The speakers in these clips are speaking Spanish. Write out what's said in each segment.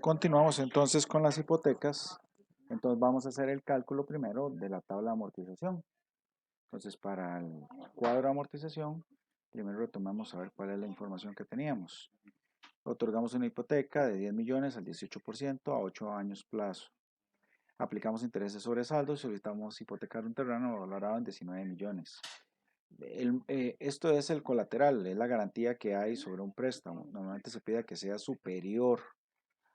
Continuamos entonces con las hipotecas. Entonces vamos a hacer el cálculo primero de la tabla de amortización. Entonces para el cuadro de amortización, primero retomamos a ver cuál es la información que teníamos. Otorgamos una hipoteca de 10 millones al 18% a 8 años plazo. Aplicamos intereses sobre saldo y solicitamos hipotecar un terreno valorado en 19 millones. Esto es el colateral, es la garantía que hay sobre un préstamo. Normalmente se pide que sea superior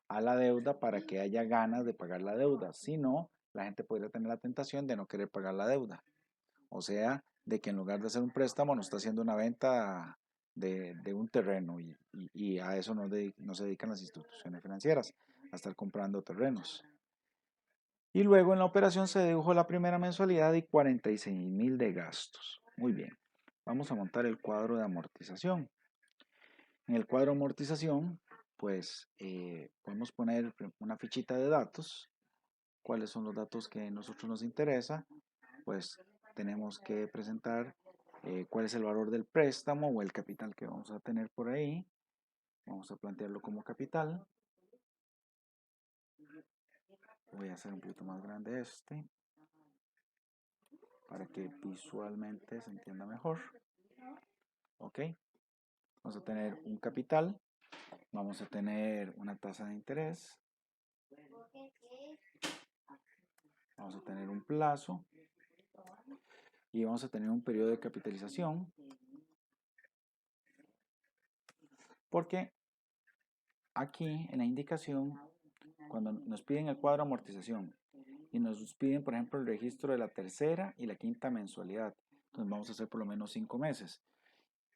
a la deuda para que haya ganas de pagar la deuda. Si no, la gente podría tener la tentación de no querer pagar la deuda. O sea, de que en lugar de hacer un préstamo, nos está haciendo una venta de un terreno y a eso no se dedican las instituciones financieras, a estar comprando terrenos. Y luego en la operación se dedujo la primera mensualidad y 46,000 de gastos. Muy bien, vamos a montar el cuadro de amortización. En el cuadro de amortización, pues podemos poner una fichita de datos. ¿Cuáles son los datos que a nosotros nos interesa? Pues tenemos que presentar cuál es el valor del préstamo o el capital que vamos a tener por ahí. Vamos a plantearlo como capital. Voy a hacer un poquito más grande este para que visualmente se entienda mejor. Ok, vamos a tener un capital, vamos a tener una tasa de interés, vamos a tener un plazo y vamos a tener un periodo de capitalización, porque aquí en la indicación, cuando nos piden el cuadro de amortización y nos piden, por ejemplo, el registro de la tercera y la quinta mensualidad, entonces vamos a hacer por lo menos 5 meses.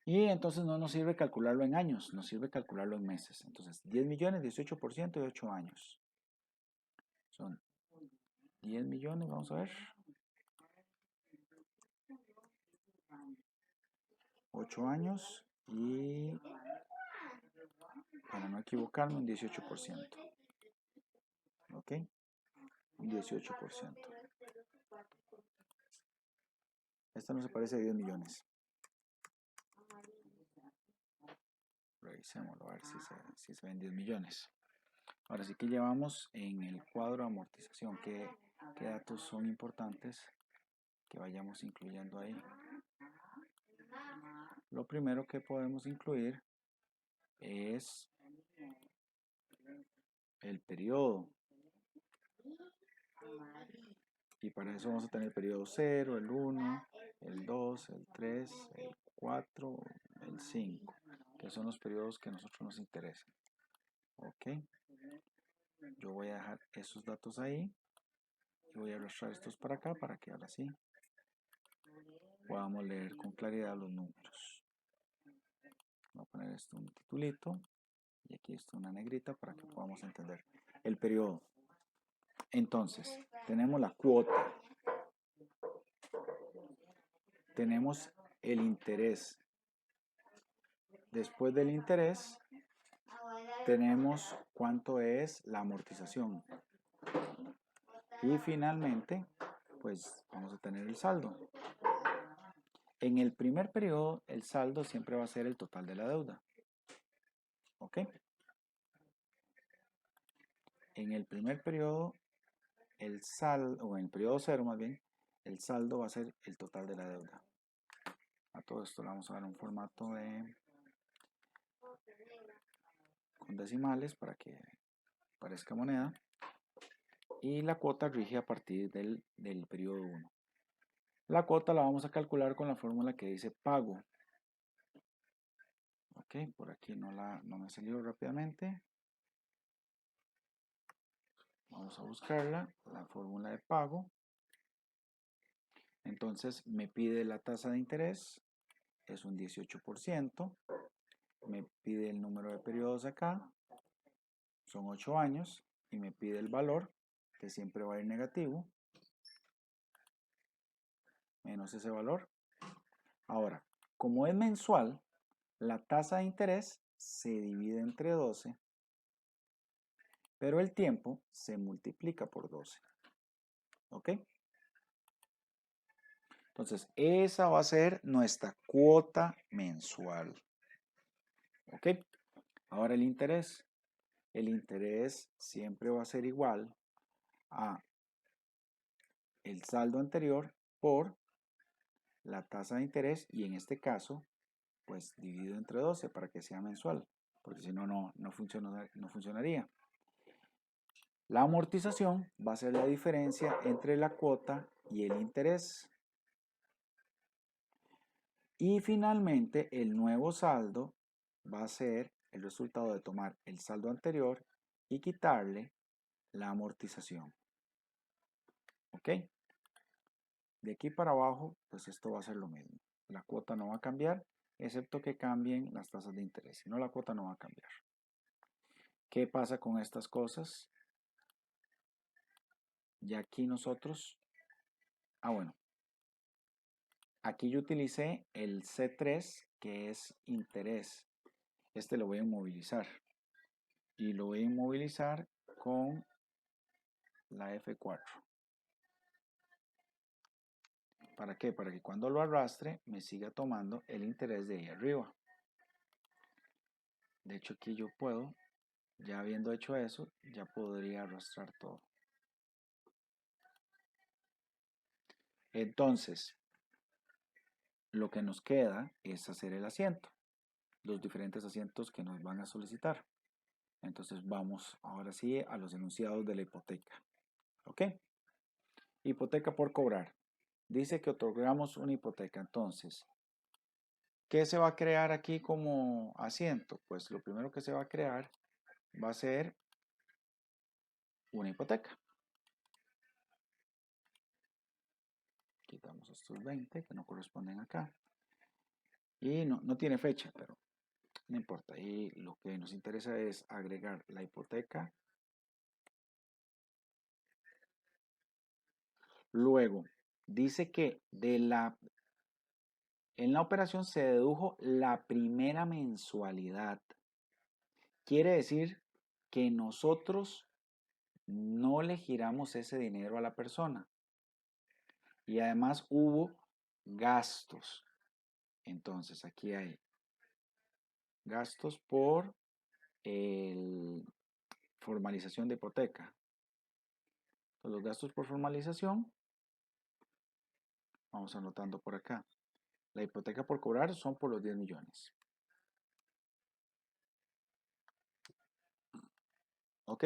Y entonces no nos sirve calcularlo en años, nos sirve calcularlo en meses. Entonces 10 millones, 18% de 8 años. Son 10 millones, vamos a ver. 8 años y, para no equivocarme, un 18%. ¿Ok? Un 18%. Esta no se parece a 10 millones. Revisémoslo a ver si se ven 10 millones. Ahora sí que llevamos en el cuadro de amortización. ¿Qué datos son importantes que vayamos incluyendo ahí? Lo primero que podemos incluir es el periodo. Y para eso vamos a tener el periodo 0, el 1, el 2, el 3, el 4, el 5, que son los periodos que a nosotros nos interesan. Ok, yo voy a dejar esos datos ahí y voy a arrastrar estos para acá para que ahora sí podamos leer con claridad los números. Voy a poner esto un titulito y aquí está una negrita para que podamos entender el periodo. Entonces, tenemos la cuota, tenemos el interés. Después del interés, tenemos cuánto es la amortización. Y finalmente, pues vamos a tener el saldo. En el primer periodo, el saldo siempre va a ser el total de la deuda. ¿Ok? En el primer periodo, el saldo, o en el periodo 0 más bien, el saldo va a ser el total de la deuda. A todo esto le vamos a dar un formato con decimales para que parezca moneda. Y la cuota rige a partir del periodo 1. La cuota la vamos a calcular con la fórmula que dice pago. Ok, por aquí no me salió rápidamente. Vamos a buscarla, la fórmula de pago. Entonces me pide la tasa de interés, es un 18%. Me pide el número de periodos acá, son 8 años. Y me pide el valor, que siempre va a ir negativo, menos ese valor. Ahora, como es mensual, la tasa de interés se divide entre 12, pero el tiempo se multiplica por 12. ¿Ok? Entonces, esa va a ser nuestra cuota mensual. ¿Ok? Ahora el interés. el interés siempre va a ser igual a el saldo anterior por la tasa de interés y en este caso, pues dividido entre 12 para que sea mensual, porque si no, no funcionaría. La amortización va a ser la diferencia entre la cuota y el interés. Y finalmente, el nuevo saldo va a ser el resultado de tomar el saldo anterior y quitarle la amortización. ¿Ok? De aquí para abajo, pues esto va a ser lo mismo. La cuota no va a cambiar, excepto que cambien las tasas de interés. Si no, la cuota no va a cambiar. ¿Qué pasa con estas cosas? Ya aquí nosotros, bueno, aquí yo utilicé el C3, que es interés. Este lo voy a inmovilizar. Y lo voy a inmovilizar con la F4. ¿Para qué? Para que cuando lo arrastre me siga tomando el interés de ahí arriba. De hecho aquí yo puedo, ya habiendo hecho eso, ya podría arrastrar todo. Entonces, lo que nos queda es hacer el asiento, los diferentes asientos que nos van a solicitar. Entonces vamos ahora sí a los enunciados de la hipoteca. ¿Ok? Hipoteca por cobrar. Dice que otorgamos una hipoteca. Entonces, ¿qué se va a crear aquí como asiento? Pues lo primero que se va a crear va a ser una hipoteca. Quitamos estos 20 que no corresponden acá. Y no tiene fecha, pero no importa. Y lo que nos interesa es agregar la hipoteca. Luego, dice que en la operación se dedujo la primera mensualidad. Quiere decir que nosotros no le giramos ese dinero a la persona. Y además hubo gastos. Entonces aquí hay gastos por formalización de hipoteca. Entonces, los gastos por formalización, vamos anotando por acá. La hipoteca por cobrar son por los 10 millones. ¿Ok?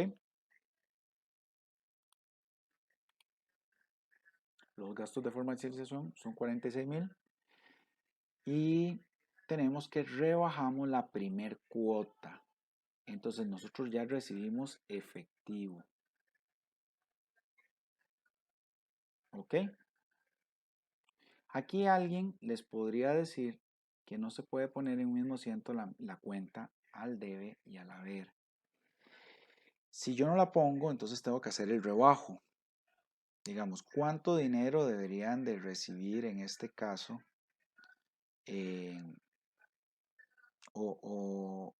Los gastos de formalización son 46,000. Y tenemos que rebajamos la primer cuota. Entonces nosotros ya recibimos efectivo. ¿Ok? Aquí alguien les podría decir que no se puede poner en un mismo asiento la cuenta al debe y al haber. Si yo no la pongo, entonces tengo que hacer el rebajo. Digamos, ¿cuánto dinero deberían de recibir en este caso? O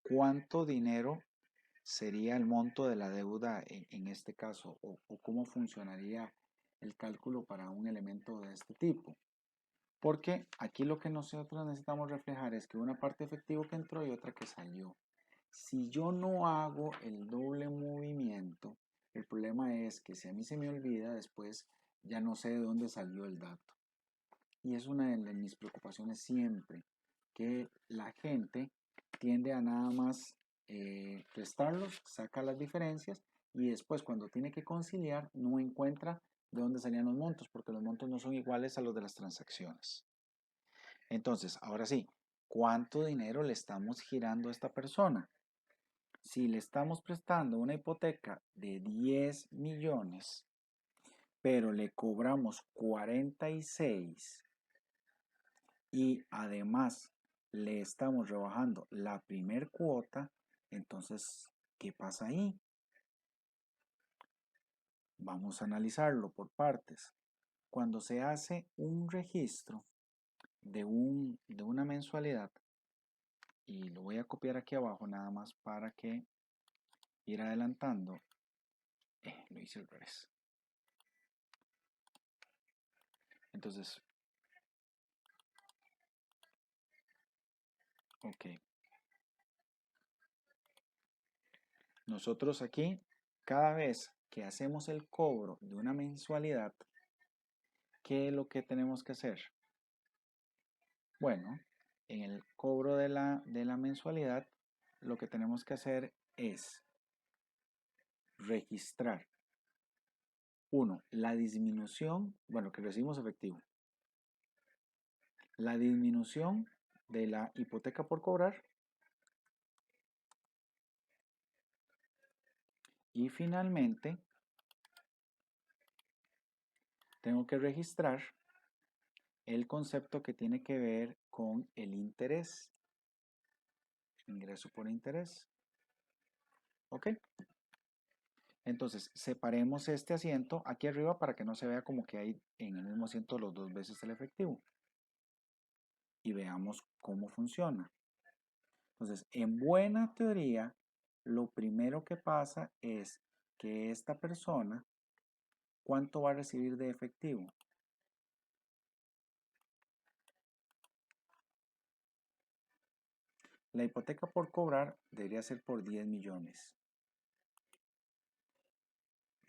cuánto dinero sería el monto de la deuda en este caso, o cómo funcionaría el cálculo para un elemento de este tipo. Porque aquí lo que nosotros necesitamos reflejar es que una parte efectivo que entró y otra que salió. Si yo no hago el doble movimiento, el problema es que si a mí se me olvida, después ya no sé de dónde salió el dato. Y es una de mis preocupaciones siempre, que la gente tiende a nada más restarlos, saca las diferencias y después cuando tiene que conciliar no encuentra de dónde salían los montos, porque los montos no son iguales a los de las transacciones. Entonces, ahora sí, ¿cuánto dinero le estamos girando a esta persona? Si le estamos prestando una hipoteca de 10 millones, pero le cobramos 46 y además le estamos rebajando la primer cuota, entonces, ¿qué pasa ahí? Vamos a analizarlo por partes. Cuando se hace un registro de una mensualidad, y lo voy a copiar aquí abajo nada más para que ir adelantando, lo hice al revés. Entonces, ok. Nosotros aquí, cada vez que hacemos el cobro de una mensualidad, ¿qué es lo que tenemos que hacer? Bueno, en el cobro de la mensualidad, lo que tenemos que hacer es registrar, uno, la disminución, bueno, que recibimos efectivo, la disminución de la hipoteca por cobrar y finalmente tengo que registrar el concepto que tiene que ver con el interés, ingreso por interés. ¿Ok? Entonces, separemos este asiento aquí arriba para que no se vea como que hay en el mismo asiento los dos veces el efectivo. Y veamos cómo funciona. Entonces, en buena teoría, lo primero que pasa es que esta persona, ¿cuánto va a recibir de efectivo? La hipoteca por cobrar debería ser por 10 millones.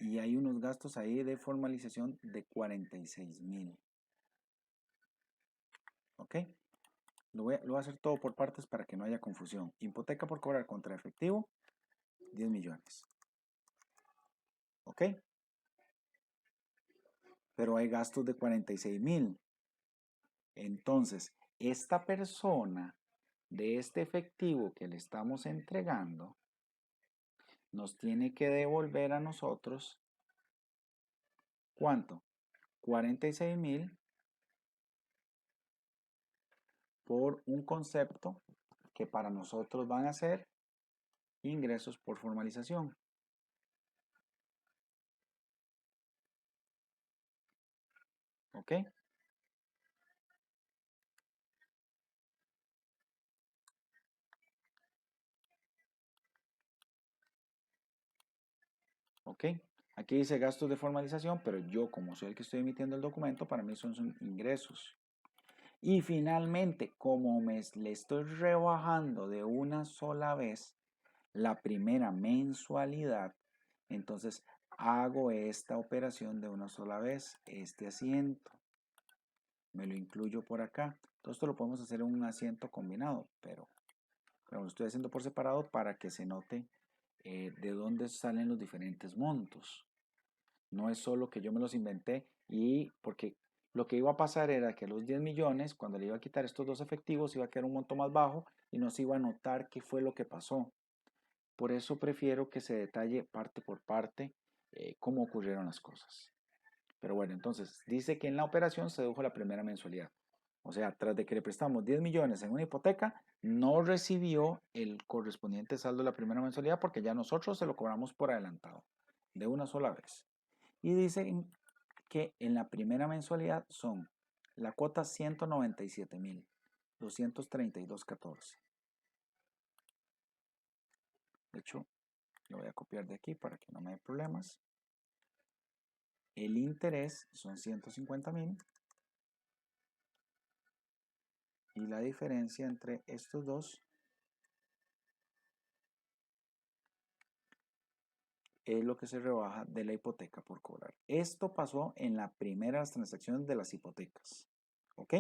Y hay unos gastos ahí de formalización de 46,000. ¿Ok? Lo voy a hacer todo por partes para que no haya confusión. Hipoteca por cobrar contra efectivo, 10 millones. ¿Ok? Pero hay gastos de 46,000. Entonces, esta persona de este efectivo que le estamos entregando nos tiene que devolver a nosotros, ¿cuánto? 46,000 por un concepto que para nosotros van a ser ingresos por formalización. ¿Ok? ¿Ok? Aquí dice gastos de formalización, pero yo como soy el que estoy emitiendo el documento, para mí son ingresos. Y finalmente, como le estoy rebajando de una sola vez la primera mensualidad, entonces hago esta operación de una sola vez, este asiento. Me lo incluyo por acá. Todo esto lo podemos hacer en un asiento combinado, pero lo estoy haciendo por separado para que se note de dónde salen los diferentes montos. No es solo que yo me los inventé y porque lo que iba a pasar era que los 10 millones, cuando le iba a quitar estos dos efectivos, iba a quedar un monto más bajo y no se iba a notar qué fue lo que pasó. Por eso prefiero que se detalle parte por parte cómo ocurrieron las cosas. Pero bueno, entonces dice que en la operación se dedujo la primera mensualidad. O sea, tras de que le prestamos 10 millones en una hipoteca, no recibió el correspondiente saldo de la primera mensualidad porque ya nosotros se lo cobramos por adelantado, de una sola vez. Y dice que en la primera mensualidad son la cuota 197,232,14. De hecho, lo voy a copiar de aquí para que no me dé problemas. El interés son 150,000 y la diferencia entre estos dos es lo que se rebaja de la hipoteca por cobrar. Esto pasó en la primera de las transacciones de las hipotecas. ¿Ok?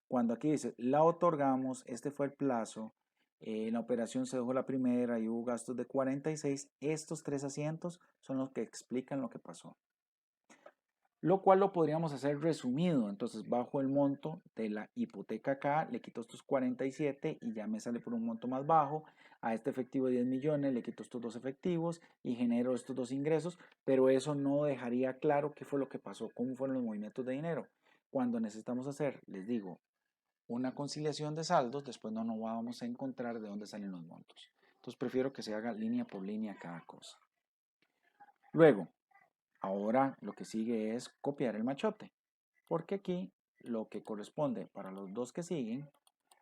Cuando aquí dice, la otorgamos, este fue el plazo, la operación se dejó la primera y hubo gastos de 46, estos tres asientos son los que explican lo que pasó. Lo cual lo podríamos hacer resumido, entonces bajo el monto de la hipoteca acá, le quito estos 47 y ya me sale por un monto más bajo, a este efectivo de 10 millones le quito estos dos efectivos y genero estos dos ingresos, pero eso no dejaría claro qué fue lo que pasó, cómo fueron los movimientos de dinero. Cuando necesitamos hacer, les digo, una conciliación de saldos, después no nos vamos a encontrar de dónde salen los montos. Entonces prefiero que se haga línea por línea cada cosa. Luego, ahora lo que sigue es copiar el machote, porque aquí lo que corresponde para los dos que siguen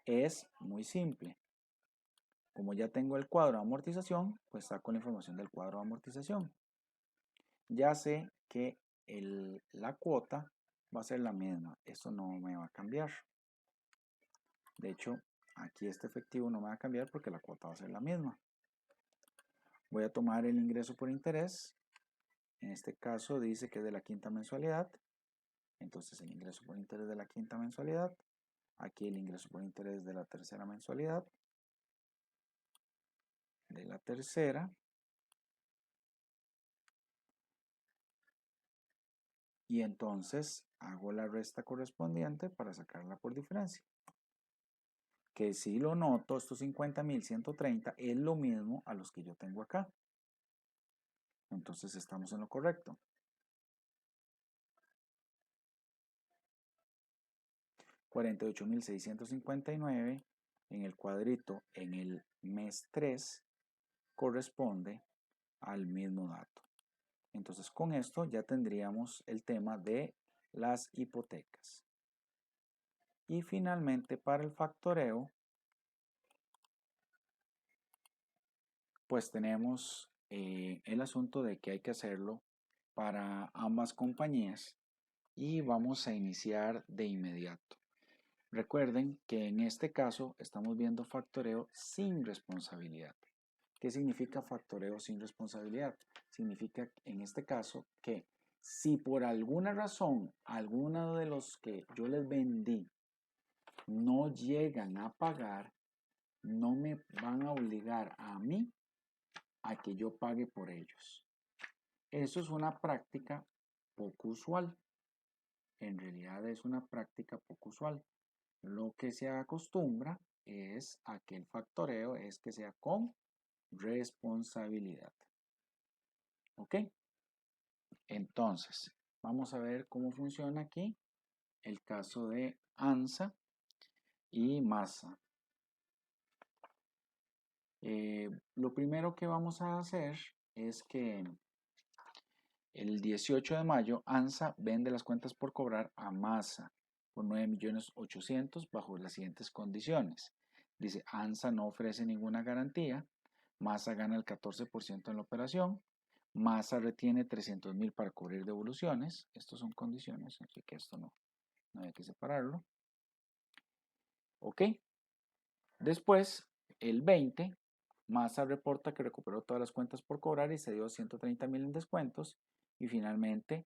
es muy simple. Como ya tengo el cuadro de amortización, pues saco la información del cuadro de amortización. Ya sé que la cuota va a ser la misma, eso no me va a cambiar. De hecho, aquí este efectivo no me va a cambiar porque la cuota va a ser la misma. Voy a tomar el ingreso por interés. En este caso dice que es de la quinta mensualidad. Entonces el ingreso por interés de la quinta mensualidad. Aquí el ingreso por interés de la tercera mensualidad. De la tercera. Y entonces hago la resta correspondiente para sacarla por diferencia. Que si lo noto, estos 50.130 es lo mismo a los que yo tengo acá. Entonces estamos en lo correcto. 48.659 en el cuadrito en el mes 3 corresponde al mismo dato. Entonces con esto ya tendríamos el tema de las hipotecas. Y finalmente para el factoreo, pues tenemos el asunto de que hay que hacerlo para ambas compañías y vamos a iniciar de inmediato. Recuerden que en este caso estamos viendo factoreo sin responsabilidad. ¿Qué significa factoreo sin responsabilidad? Significa en este caso que si por alguna razón alguno de los que yo les vendí no llegan a pagar, no me van a obligar a mí a que yo pague por ellos. Eso es una práctica poco usual. En realidad es una práctica poco usual. Lo que se acostumbra es a que el factoreo es que sea con responsabilidad. ¿Ok? Entonces, vamos a ver cómo funciona aquí el caso de ANSA y MASA. Lo primero que vamos a hacer es que el 18 de mayo ANSA vende las cuentas por cobrar a MASA por 9.800.000 bajo las siguientes condiciones. Dice, ANSA no ofrece ninguna garantía, MASA gana el 14% en la operación, MASA retiene 300.000 para cubrir devoluciones. Estas son condiciones, así que esto no hay que separarlo. Ok. Después, el 20, MASA reporta que recuperó todas las cuentas por cobrar y se dio 130.000 en descuentos. Y finalmente,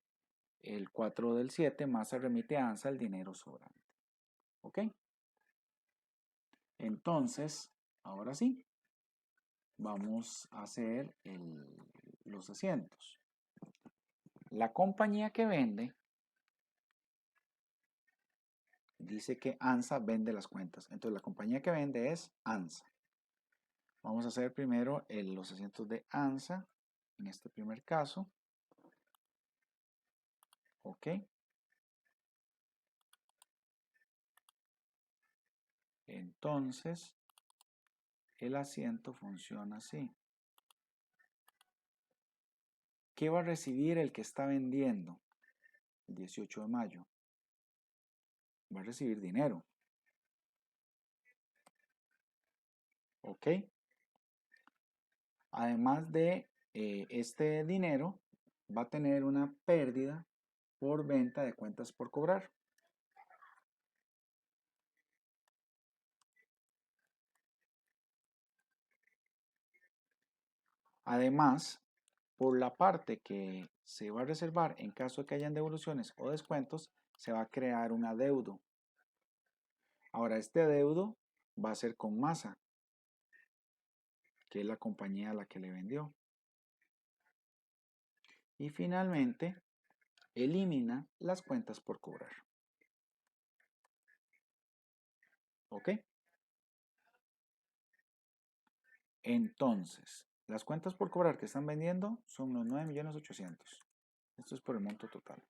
el 4 del 7, MASA remite a ANSA el dinero sobrante. ¿Ok? Entonces, ahora sí, vamos a hacer los asientos. La compañía que vende dice que ANSA vende las cuentas. Entonces, la compañía que vende es ANSA. Vamos a hacer primero los asientos de ANSA en este primer caso. Ok. Entonces, el asiento funciona así. ¿Qué va a recibir el que está vendiendo el 18 de mayo? Va a recibir dinero. ¿Ok? Además de este dinero, va a tener una pérdida por venta de cuentas por cobrar. Además, por la parte que se va a reservar en caso de que hayan devoluciones o descuentos, se va a crear un adeudo. Ahora, este adeudo va a ser con MASA, que es la compañía a la que le vendió. Y finalmente, elimina las cuentas por cobrar. ¿Ok? Entonces, las cuentas por cobrar que están vendiendo son los 9.800.000. Esto es por el monto total.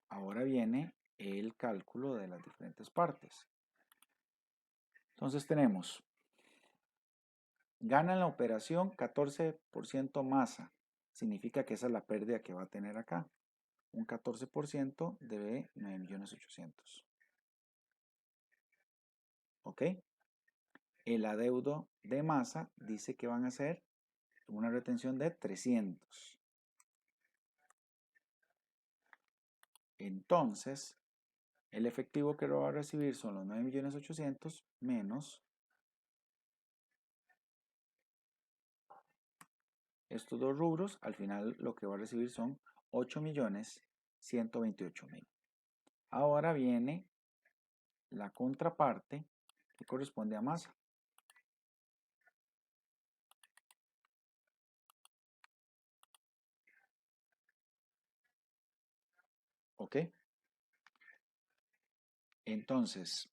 Ahora viene el cálculo de las diferentes partes. Entonces tenemos, gana en la operación 14% MASA. Significa que esa es la pérdida que va a tener acá. Un 14% de 9.800.000. ¿Ok? El adeudo de MASA dice que van a ser una retención de 300. Entonces, el efectivo que lo va a recibir son los 9.800.000 menos estos dos rubros, al final lo que va a recibir son 8.128.000. Ahora viene la contraparte que corresponde a masa. ¿Ok? Entonces,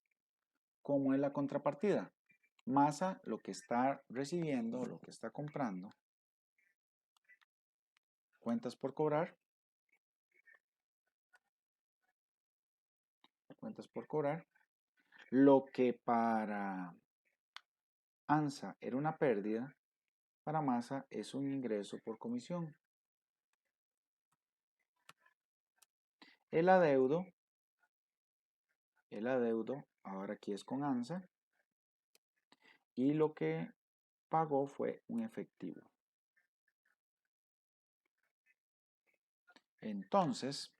¿cómo es la contrapartida? Masa, lo que está recibiendo, lo que está comprando, cuentas por cobrar, lo que para ANSA era una pérdida, para masa es un ingreso por comisión. El adeudo, ahora aquí es con ANSA, y lo que pagó fue un efectivo. Entonces,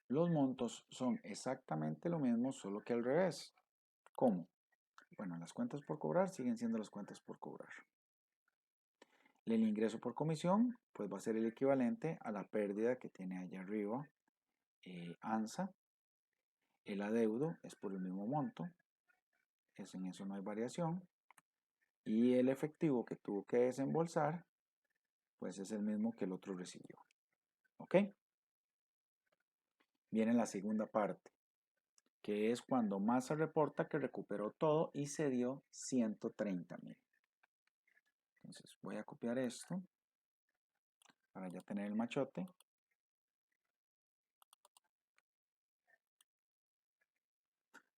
los montos son exactamente lo mismo, solo que al revés. ¿Cómo? Bueno, las cuentas por cobrar siguen siendo las cuentas por cobrar. El ingreso por comisión, pues va a ser el equivalente a la pérdida que tiene allá arriba ANSA. El adeudo es por el mismo monto, en eso no hay variación. Y el efectivo que tuvo que desembolsar, pues es el mismo que el otro recibió. ¿Ok? Viene la segunda parte, que es cuando Masa reporta que recuperó todo y se dio 130.000. Entonces voy a copiar esto para ya tener el machote.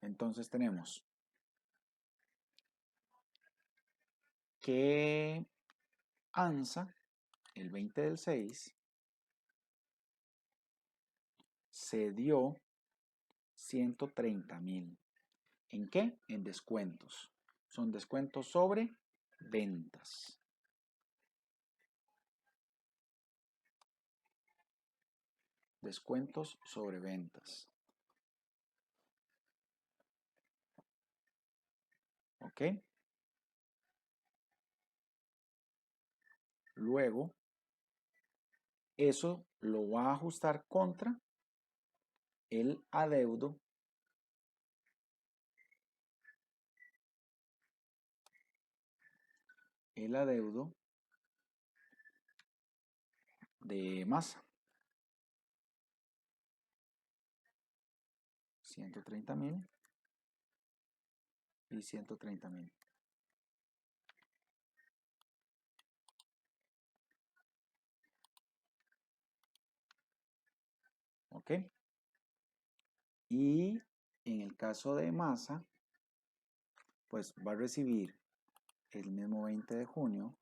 Entonces tenemos que ANSA, el 20/6, se dio 130.000. ¿En qué? En descuentos. Son descuentos sobre ventas. Descuentos sobre ventas. ¿Ok? Luego, eso lo va a ajustar contra el adeudo de Masa. 130.000 y 130.000. ¿Ok? Y en el caso de Masa, pues va a recibir el mismo 20 de junio,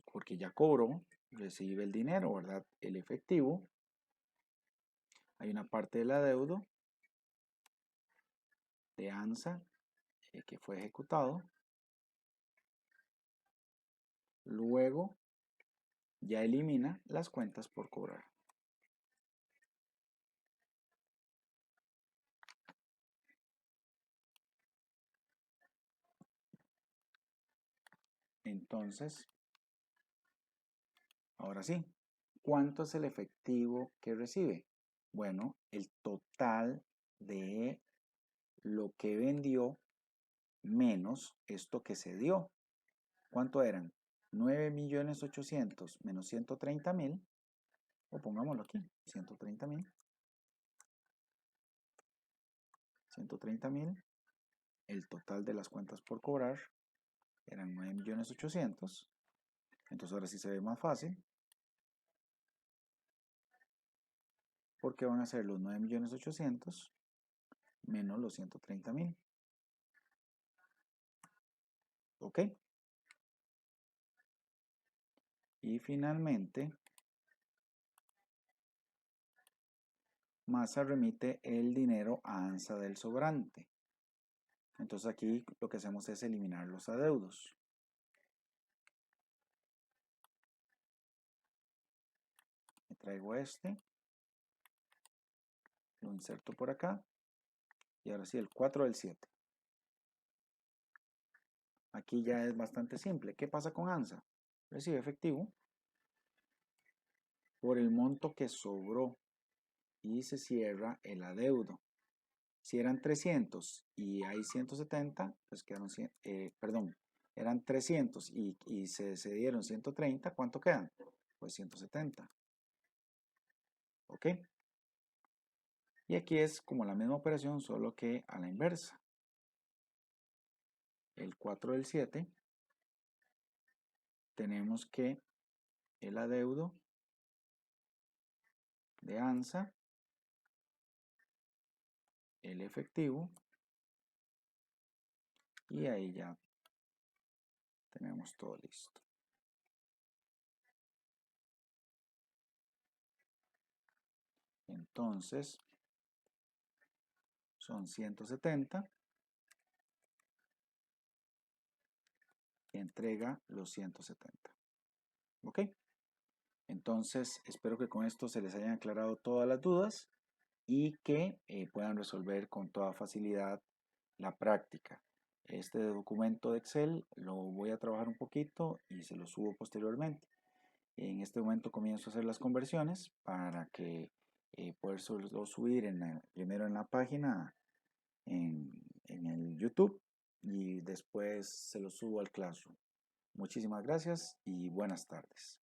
porque ya cobró, recibe el dinero, ¿verdad? El efectivo. Hay una parte del adeudo de ANSA que fue ejecutado. Luego ya elimina las cuentas por cobrar. Entonces, ahora sí, ¿cuánto es el efectivo que recibe? Bueno, el total de lo que vendió menos esto que se dio. ¿Cuánto eran? 9.800.000 menos 130.000, o pongámoslo aquí, 130.000. 130.000, el total de las cuentas por cobrar eran 9.800.000. Entonces ahora sí se ve más fácil, porque van a ser los 9.800.000 menos los 130.000. ¿Ok? Y finalmente, Masa remite el dinero a ANSA del sobrante. Entonces aquí lo que hacemos es eliminar los adeudos. Me traigo este, lo inserto por acá, y ahora sí el 4 del 7. Aquí ya es bastante simple. ¿Qué pasa con ANSA? Recibe efectivo por el monto que sobró y se cierra el adeudo. Si eran 300 y hay 170, pues quedaron, perdón, eran 300 y se dieron 130, ¿cuánto quedan? Pues 170. ¿Ok? Y aquí es como la misma operación, solo que a la inversa. El 4 del 7, tenemos que el adeudo de ANSA, el efectivo, y ahí ya tenemos todo listo. Entonces, son 170 y entrega los 170. ¿Ok? Entonces, espero que con esto se les hayan aclarado todas las dudas y que puedan resolver con toda facilidad la práctica. Este documento de Excel lo voy a trabajar un poquito y se lo subo posteriormente. En este momento comienzo a hacer las conversiones para que poderlo subir primero en la página en el YouTube y después se lo subo al Classroom. Muchísimas gracias y buenas tardes.